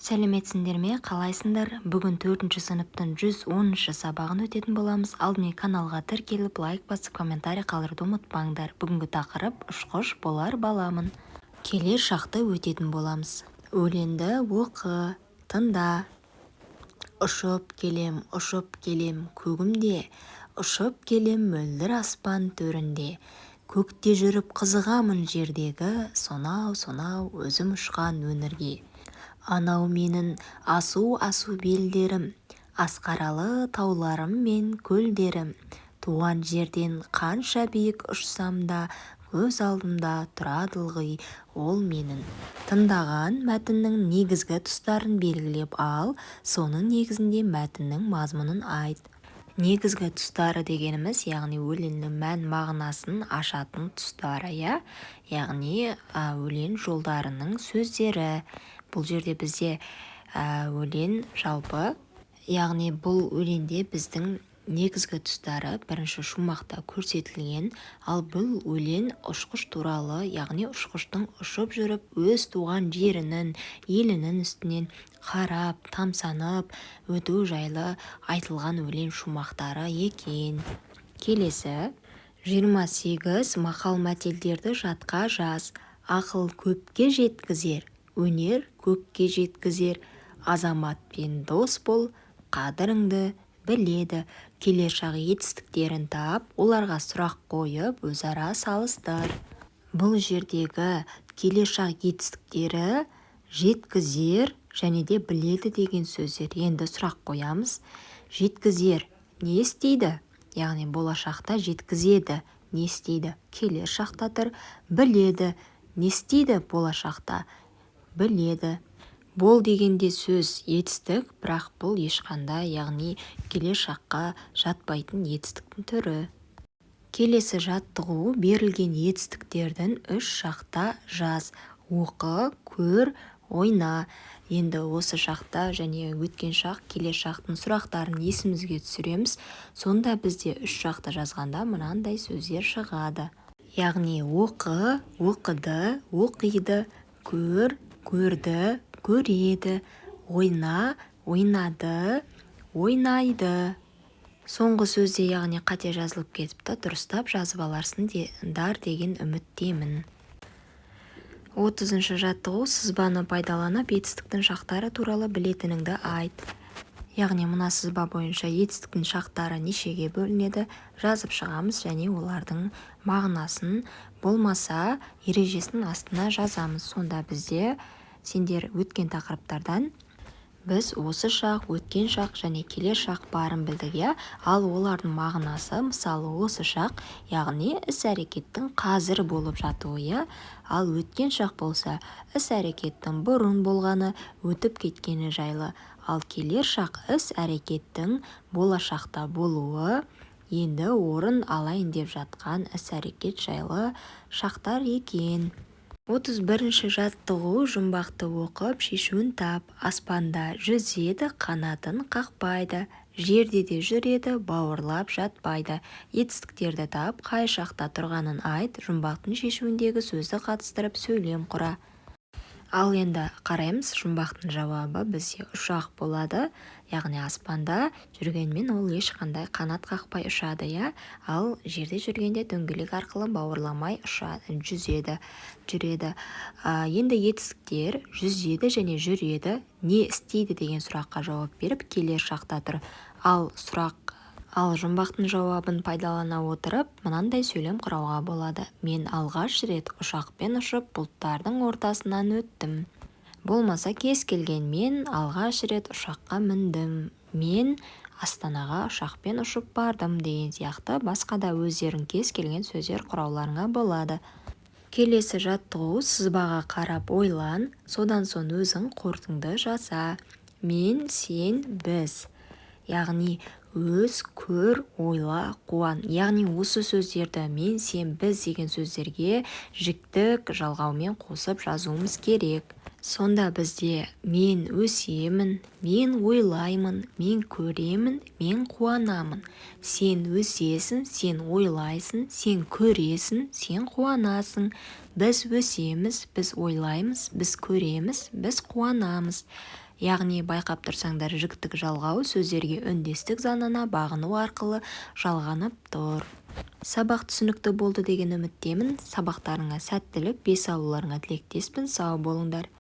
Сәлеметсіңдер ме, қалайсыңдар? Бүгін 4-ші сыныптың 110-шы сабағын өтетін боламыз. Алдымен каналға тіркеліп, лайк басып, комментарий қалдыруды ұмытпаңдар. Бүгінгі тақырып ұшқыш болар баламын. Келер шақты өтетін боламыз. Өлеңді оқы, тыңда. Ұшып келем көгімде, ұшып келем мөлдір аспан төрінде. Көкте жүріп қызығамын жердегі, сонау өзім ұшқан өңірге. Анау менің асу белдерім, асқаралы тауларым мен көлдерім. Туған жерден қанша биік ұшсам да, көз алдымда тұрады ылғи ол менің. Тыңдаған мәтіннің негізгі тұстарын белгілеп ал, соның негізінде мәтіннің мазмұнын айт. Негізгі тұстары дегеніміз, яғни өлеңнің мән мағынасын ашатын тұстары, яғни өлең жолдарының сөздері. Бұл жерде бізде өлең жалпы, яғни бұл өлеңде біздің негізгі тұстары бірінші шумақта көрсетілген, ал бұл өлең ұшқыш туралы, яғни ұшқыштың ұшып жүріп өз туған жерінің, елінің үстінен қарап, тамсанып өту жайлы айтылған өлең шумақтары екен. Келесі 28 мақал-мәтелдерді жатқа жаз. Ақыл көпке жеткізер, өнер көкке жеткізер. Азаматпен дос бол, қадіріңді біледі. Келер шақ жетістіктерін тап, оларға сұрақ қойып, өзара салыстыр. Бұл жердегі келер шақ жетістіктері жеткізер және де біледі деген сөздер. Енді сұрақ қоямыз. Жеткізер не істейді? Яғни болашақта жеткізеді. Не істейді? Келер шақта тұр. Біледі. Не істейді болашақта? Біледі. Бол дегенде сөз етістік, бірақ бұл ешқандай, яғни келер шаққа жатпайтын етістіктің түрі. Келесі жаттығу берілген етістіктердің 3 шақта жаз. Оқы, көр, ойна. Енді осы шақта және өткен шақ, келер шақтың сұрақтарын есімізге түсіреміз. Сонда бізде 3 шақты жазғанда мынандай сөздер шығады. Яғни оқы, оқыды, оқиды, көр, көрді, көреді, ойна, ойнады, ойнайды. Соңғы сөзде яғни қате жазылып кетіпті, дұрыстап жазып аларсыңдар деген үміттемін. 30-шы жаттығу сызбаны пайдаланып етістіктің шақтары туралы білетініңді айт. Яғни мына сызба бойынша етістіктің шақтары нешеге бөлінеді, жазып шығамыз және олардың мағынасын болмаса ережесінің астына жазамыз. Сонда бізде сендер өткен тақырыптардан біз осы шақ, өткен шақ және келер шақ барын білдік, ал олардың мағынасы, мысалы осы шақ, яғни іс-әрекеттің қазір болып жатуы, ал өткен шақ болса іс-әрекеттің бұрын болғаны, өтіп кеткені жайлы, ал келер шақ іс-әрекеттің болашақта болуы, енді орын алайын деп жатқан іс-әрекет жайлы шақтар екен. 31-ші жаттығу жұмбақты оқып, шешуін тап. Аспанда жүзеді, қанатын қақпайды. Жерде де жүреді, бауырлап жатпайды. Етістіктерді тап, қай шақта тұрғанын айт, жұмбақтың шешуіндегі сөзді қатыстырып сөйлем құра. Ал енді қараймыз, жұмбақтың жауабы бізде ұшақ болады, яғни аспанда жүргенмен ол ешқандай қанат қақпай ұшады, ал жерде жүргенде дөңгелек арқылы бауырламай жүзеді, жүреді. Енді етістіктер жүзеді және жүреді, не істейді деген сұраққа жауап беріп, келер шақта тұр. Ал жұмбақтың жауабын пайдалана отырып, мынандай сөйлем құрауға болады. Мен алғаш рет ұшақпен ұшып бұлттардың ортасынан өттім. Болмаса кез келген мен алғаш рет ұшаққа міндім. Мен Астанаға ұшақпен ұшып бардым деген сияқты басқа да өздерің кез келген сөздер құрауларыңа болады. Келесі жаттығу сызбаға қарап ойлан, содан соң өзің қорытынды жаса. Мен, сен, біз. Яғни өз, көр, ойла, қуан. Яғни осы сөздерді мен, сен, біз деген сөздерге жіктік жалғаумен қосып жазуымыз керек. Сонда бізде мен өсемін, мен ойлаймын, мен көремін, мен қуанамын. Сен өсесің, сен ойлайсың, сен көресің, сен қуанасың. Біз өсеміз, біз ойлаймыз, біз көреміз, біз қуанамыз. Яғни байқап тұрсаңдар жіктік жалғау сөздерге үндестік заңына бағыну арқылы жалғанып тұр. Сабақ түсінікті болды деген үміттемін. Сабақтарыңа сәттілік, бес алуларыңа тілектеспін. Сау болыңдар.